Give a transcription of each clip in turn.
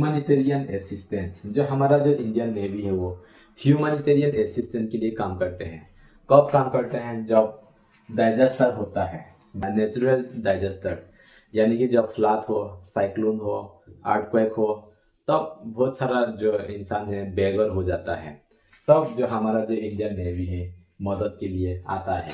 Humanitarian assistance, जो हमारा जो इंडियन नेवी है वो ह्यूमैनिटेरियन असिस्टेंस के लिए काम करते हैं। कब काम करते हैं? जब डिजास्टर होता है, नेचुरल डिजास्टर, यानी कि जब फ्लड हो, साइक्लोन हो, अर्थक्वेक हो, तब बहुत सारा जो इंसान है बेघर हो जाता है। तब जो हमारा जो इंडियन नेवी है मदद के लिए आता है।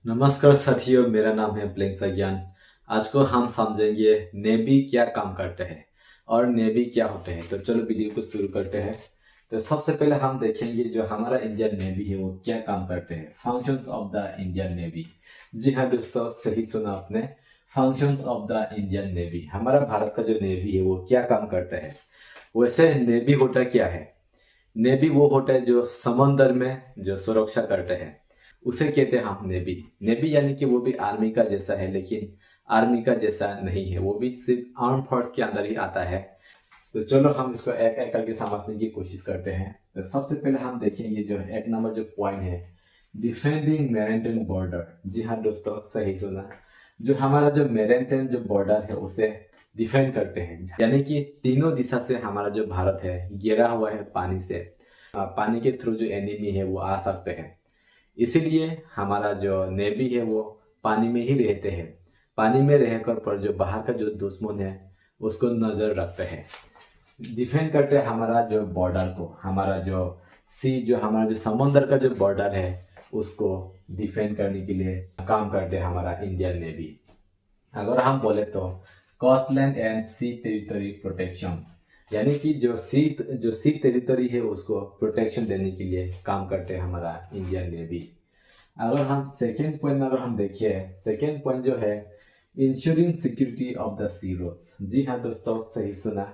नमस्कार साथियों, मेरा नाम है प्लेंग सज्ञान। आज को हम समझेंगे नेवी क्या काम करते हैं और नेवी क्या होते हैं। तो चलो वीडियो को शुरू करते हैं। तो सबसे पहले हम देखेंगे जो हमारा इंडियन नेवी है वो क्या काम करते हैं। Functions of the Indian navy. जी हाँ दोस्तों, सही सुना आपने, functions of the Indian navy. हमारा भारत का जो नेवी है वो क्या काम करता है। वैसे नेवी होता क्या है? नेवी वो होता है जो समंदर में जो सुरक्षा करते हैं, उसे कहते हैं हम नेवी। नेवी यानी कि वो भी आर्मी का जैसा है, लेकिन आर्मी का जैसा नहीं है, वो भी सिर्फ आर्म फोर्स के अंदर ही आता है। तो चलो हम इसको एक एक करके समझने की कोशिश करते हैं। तो सबसे पहले हम देखेंगे जो एक नंबर जो पॉइंट है, डिफेंडिंग मैरीटाइम बॉर्डर। जी हाँ दोस्तों, सही सुना, जो हमारा जो मैरीटाइम जो बॉर्डर है उसे डिफेंड करते हैं, यानी कि तीनों दिशा से हमारा जो भारत है घिरा हुआ है पानी से। पानी के थ्रू जो एनिमी है वो आ सकते हैं, इसीलिए हमारा जो नेवी है वो पानी में ही रहते हैं। पानी में रहकर पर जो बाहर का जो दुश्मन है उसको नजर रखते हैं, डिफेंड करते हैं हमारा जो बॉर्डर को। हमारा जो सी, जो हमारा जो समंदर का जो बॉर्डर है उसको डिफेंड करने के लिए काम करते हैं हमारा इंडियन नेवी। अगर हम बोले तो कोस्टलैंड एंड सी टेरिटरी प्रोटेक्शन, यानी कि जो सी टेरिटरी है उसको प्रोटेक्शन देने के लिए काम करते हैं हमारा इंडियन नेवी। अगर हम सेकेंड पॉइंट में अगर हम देखिए, सेकेंड पॉइंट जो है ensuring security of the sea roads. जी हाँ दोस्तों, सही सुना,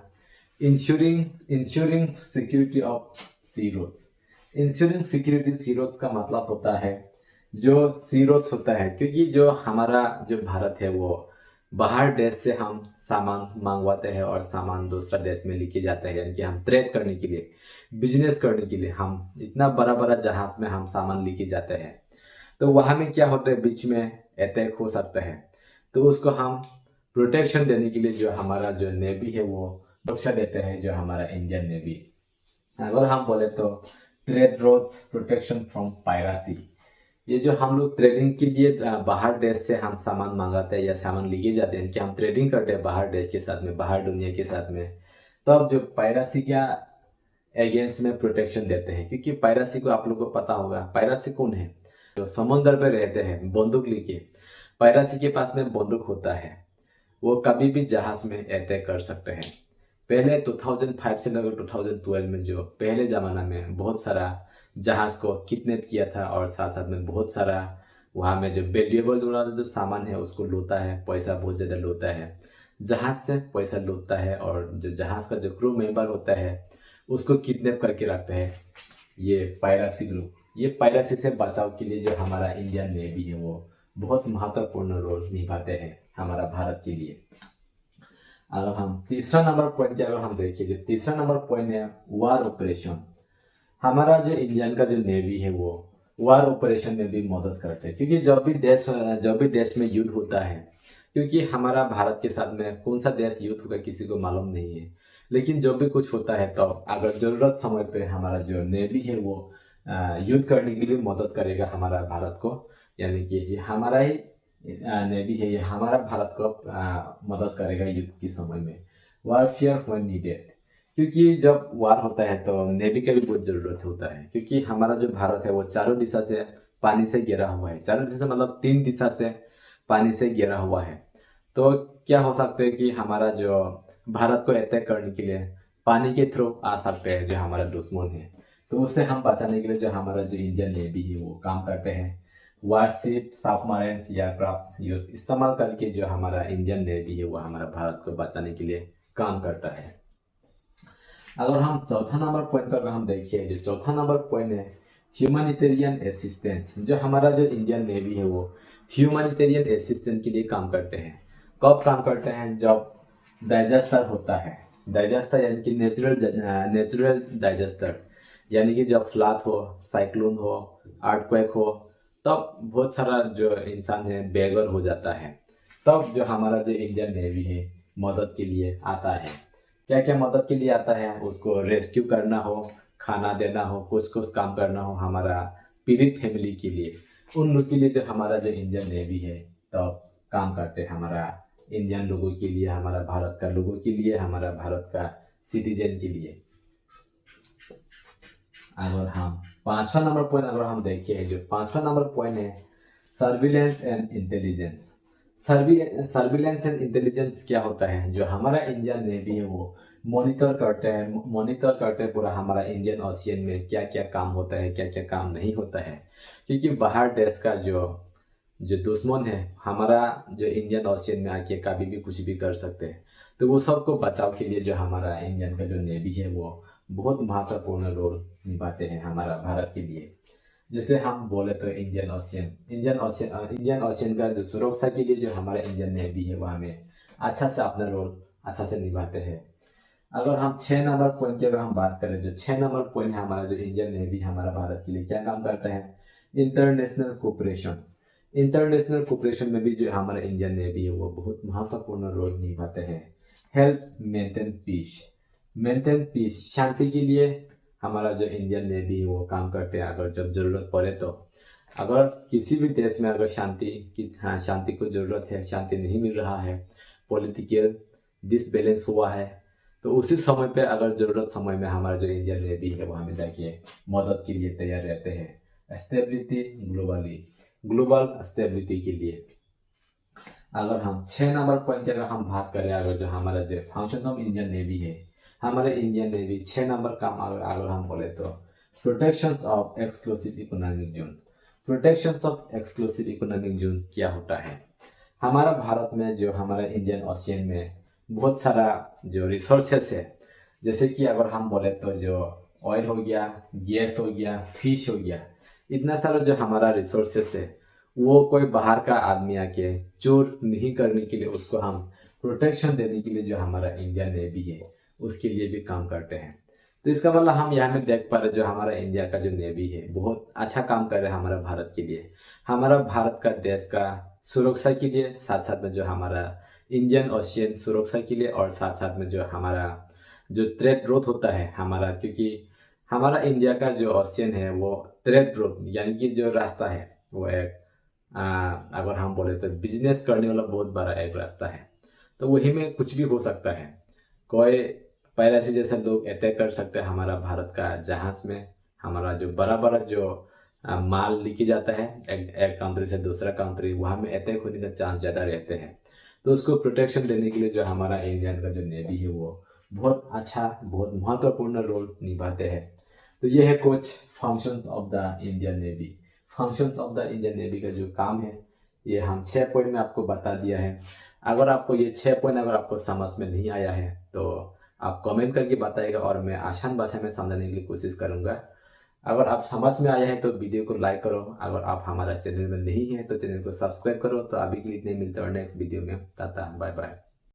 ensuring security of sea roads. Ensuring security sea roads का मतलब होता है जो सी रोड्स होता है, क्योंकि जो हमारा जो भारत है वो बाहर देश से हम सामान मंगवाते हैं और सामान दूसरा देश में लेके जाते हैं, यानी कि हम ट्रेड करने के लिए, बिजनेस करने के लिए हम इतना बड़ा बड़ा जहाज में हम सामान लेके जाते हैं। तो वहाँ में क्या होता है, बीच में अटैक हो सकता है, तो उसको हम प्रोटेक्शन देने के लिए जो हमारा जो नेवी है वो सुरक्षा देते हैं, जो हमारा इंडियन नेवी। अगर हम बोले तो trade roads protection from piracy, ये जो हम लोग ट्रेडिंग के लिए बाहर देश से हम सामान मंगाते हैं या सामान लेके जाते हैं, कि हम ट्रेडिंग करते हैं बाहर देश के साथ में, बाहर दुनिया के साथ में, तब जो पायरेसी का अगेंस्ट में प्रोटेक्शन देते हैं। क्योंकि पायरेसी को आप लोगों को पता होगा, पायरेसी कौन है? जो समुद्र पे रहते हैं बंदूक लेके। पायरेसी के पास में बंदूक होता है, वो कभी भी जहाज में अटैक कर सकते हैं। पहले 2005 से लेकर 2012 में जो पहले ज़माना में बहुत सारा जहाज को किडनैप किया था, और साथ साथ में बहुत सारा वहाँ में जो वैल्यूएबल जो सामान है उसको लूटा है, पैसा बहुत ज़्यादा लूटा है, जहाज से पैसा लूटता है, और जो जहाज का जो क्रू मेंबर होता है उसको किडनैप करके रखते हैं ये पायरेसी ग्रुप। ये पायरेसी से बचाव के लिए जो हमारा इंडियन नेवी है वो बहुत महत्वपूर्ण रोल निभाते हैं हमारा भारत के लिए। अगर हम तीसरा नंबर पॉइंट की अगर हम देखिए, जो तीसरा नंबर पॉइंट है वार ऑपरेशन। हमारा जो इंडियन का जो नेवी है वो वार ऑपरेशन में भी मदद करते हैं, क्योंकि जब भी देश में युद्ध होता है, क्योंकि हमारा भारत के साथ में कौन सा देश युद्ध होगा किसी को मालूम नहीं है, लेकिन जब भी कुछ होता है तो अगर जरूरत समय पे हमारा जो नेवी है वो युद्ध करने के लिए मदद करेगा हमारा भारत को, यानी कि ये हमारा ही नेवी है, ये हमारा भारत को मदद करेगा युद्ध के समय में, वारफेयर व्हेन नीडेड। क्योंकि जब वार होता है तो नेवी का भी बहुत ज़रूरत होता है, क्योंकि हमारा जो भारत है वो चारों दिशा से पानी से घिरा हुआ है। चारों दिशा मतलब 3 दिशा से पानी से घिरा हुआ है। तो क्या हो सकता है कि हमारा जो भारत को अटैक करने के लिए पानी के थ्रू आ सकते हैं जो हमारा दुश्मन है, तो उससे हम बचाने के लिए जो हमारा जो इंडियन नेवी है वो काम करते हैं। वारशिप, सबमरीन्स, एयरक्राफ्ट यूज इस्तेमाल करके जो हमारा इंडियन नेवी है वो हमारा भारत को बचाने के लिए काम करता है। अगर हम चौथा नंबर पॉइंट पर हम देखिए, जो चौथा नंबर पॉइंट है ह्यूमैनिटेरियन असिस्टेंस। जो हमारा जो इंडियन नेवी है वो ह्यूमैनिटेरियन असिस्टेंस के लिए काम करते हैं। कब काम करते हैं? जब डिजास्टर होता है। डिजास्टर यानी कि नेचुरल डिजास्टर, यानी कि जब फ्लड हो, साइक्लोन हो, अर्थक्वेक हो, तब बहुत सारा जो इंसान है बेघर हो जाता है। तब जो हमारा जो इंडियन नेवी है मदद के लिए आता है। क्या क्या मदद के लिए आता है, उसको रेस्क्यू करना हो, खाना देना हो, कुछ कुछ काम करना हो हमारा पीड़ित फैमिली के लिए, उन लोग के लिए जो हमारा जो इंडियन नेवी है तो काम करते हैं। हमारा इंडियन लोगों के लिए, हमारा भारत का लोगों के लिए, हमारा भारत का सिटीजन के लिए। अगर हम पांचवा नंबर पॉइंट अगर हम देखिए, जो पांचवा नंबर पॉइंट है surveillance and intelligence. Surveillance and intelligence क्या होता है, जो हमारा इंडियन नेवी है वो मॉनिटर करते हैं पूरा हमारा इंडियन ओशियन में क्या क्या काम होता है, क्या क्या काम नहीं होता है। क्योंकि बाहर देश का जो जो दुश्मन है हमारा जो इंडियन ओशियन में आके कभी भी कुछ भी कर सकते हैं, तो वो सबको बचाव के लिए जो हमारा इंडियन का जो नेवी है वो बहुत महत्वपूर्ण रोल निभाते हैं हमारा भारत के लिए। जैसे हम बोले तो इंडियन ओशियन का जो सुरक्षा के लिए जो हमारा इंडियन नेवी है वो हमें अच्छा से अपना रोल अच्छा से निभाते हैं। अगर हम 6 नंबर पॉइंट की अगर हम बात करें, जो 6 नंबर पॉइंट है हमारा जो इंडियन नेवी हमारा भारत के लिए क्या काम करता है, इंटरनेशनल कोऑपरेशन। इंटरनेशनल कोऑपरेशन में भी जो हमारा इंडियन नेवी है वो बहुत महत्वपूर्ण रोल निभाते हैं। हेल्प मेंटेन पीस, शांति के लिए हमारा जो इंडियन नेवी है वो काम करते हैं। अगर जब जरूरत पड़े तो अगर किसी भी देश में अगर शांति को जरूरत है, शांति नहीं मिल रहा है, पॉलिटिकल डिसबैलेंस हुआ है, तो उसी समय पे अगर जरूरत समय में हमारा जो इंडियन नेवी है वो हमें जाके मदद के लिए तैयार रहते हैं। स्टेबिलिटी ग्लोबल स्टेबिलिटी के लिए अगर हम 6 नंबर पॉइंट की अगर हम बात करें, अगर जो हमारा जो फंक्शन ऑफ इंडियन नेवी है, हमारे इंडियन नेवी 6 नंबर काम अगर हम बोले तो protection of exclusive economic zone. Protection of exclusive economic zone क्या होता है, हमारा भारत में जो हमारा इंडियन ओशियन में बहुत सारा जो रिसोर्सेस है, जैसे कि अगर हम बोले तो जो ऑयल हो गया, गैस हो गया, फिश हो गया, इतना सारा जो हमारा रिसोर्सेस है वो कोई बाहर का आदमी आके चोर नहीं करने के लिए, उसको हम प्रोटेक्शन देने के लिए जो हमारा इंडियन नेवी है उसके लिए भी काम करते हैं। तो इसका मतलब हम यहाँ में देख पा रहे जो हमारा इंडिया का जो नेवी है बहुत अच्छा काम कर रहा है हमारा भारत के लिए, हमारा भारत का देश का सुरक्षा के लिए, साथ साथ में जो हमारा इंडियन ओशियन सुरक्षा के लिए, और साथ साथ में जो हमारा जो ट्रेड रोड होता है हमारा, क्योंकि हमारा इंडिया का जो ओशियन है वो ट्रेड रोड यानी कि जो रास्ता है वो एक अगर हम बोले तो बिजनेस करने वाला बहुत बड़ा एक रास्ता है। तो वही में कुछ भी हो सकता है, कोई पहले से जैसे लोग अटैक कर सकते हैं हमारा भारत का जहाज में, हमारा जो बड़ा बड़ा जो माल लेके जाता है एक कंट्री से दूसरा कंट्री, वहाँ में अटैक होने का चांस ज़्यादा रहते हैं। तो उसको प्रोटेक्शन देने के लिए जो हमारा इंडियन का जो नेवी है वो बहुत अच्छा, बहुत महत्वपूर्ण रोल निभाते हैं। तो ये है कुछ functions of the Indian navy. Functions of the Indian navy का जो काम है ये हम 6 पॉइंट में आपको बता दिया है। अगर आपको ये 6 पॉइंट अगर आपको समझ में नहीं आया है तो आप कमेंट करके बताइएगा और मैं आसान भाषा में समझाने की कोशिश करूँगा। अगर आप समझ में आया है तो वीडियो को लाइक करो, अगर आप हमारा चैनल में नहीं है तो चैनल को सब्सक्राइब करो। तो अभी के लिए इतने, मिलते हैं नेक्स्ट वीडियो में। Tata, bye bye.